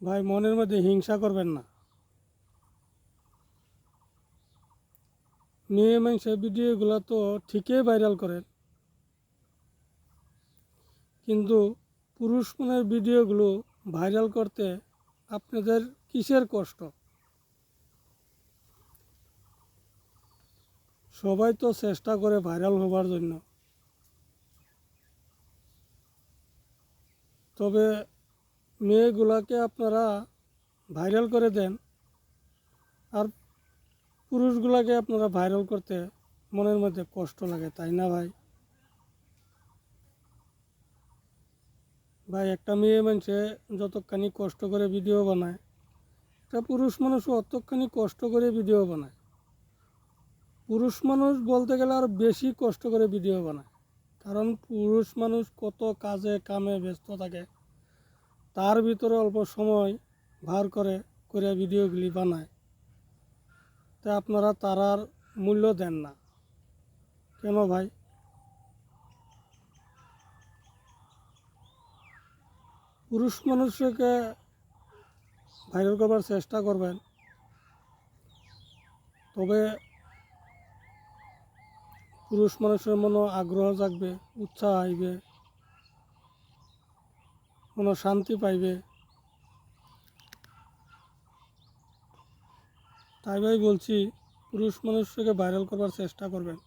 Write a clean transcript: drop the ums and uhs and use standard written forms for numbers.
ভাই মনের মধ্যে হিংসা করবেন না। মেয়ে মানুষের ভিডিওগুলো তো ঠিকই ভাইরাল করেন, কিন্তু পুরুষ মনের ভিডিওগুলো ভাইরাল করতে আপনাদের কিসের কষ্ট? সবাই তো চেষ্টা করে ভাইরাল হবার জন্য, তবে মেয়েগুলাকে আপনারা ভাইরাল করে দেন আর পুরুষগুলাকে আপনারা ভাইরাল করতে মনের মধ্যে কষ্ট লাগে, তাই না ভাই? ভাই একটা মেয়ে মানুষে যতখানি কষ্ট করে ভিডিও বানায়, একটা পুরুষ মানুষও অতখানি কষ্ট করে ভিডিও বানায়। পুরুষ মানুষ বলতে গেলে আর বেশি কষ্ট করে ভিডিও বানায়, কারণ পুরুষ মানুষ কত কাজে কামে ব্যস্ত থাকে, তার ভিতরে অল্প সময় ভার করে করে ভিডিওগুলি বানায়। তা আপনারা তারার মূল্য দেন না কেন ভাই? পুরুষ মানুষকে ভাইরাল করবার চেষ্টা করবেন, তবে পুরুষ মানুষের মনে আগ্রহ জাগবে, উৎসাহ আইবে, মনে শান্তি পাইবে। তাই ভাই বলছি, পুরুষ মানুষকে ভাইরাল করবার চেষ্টা করবেন।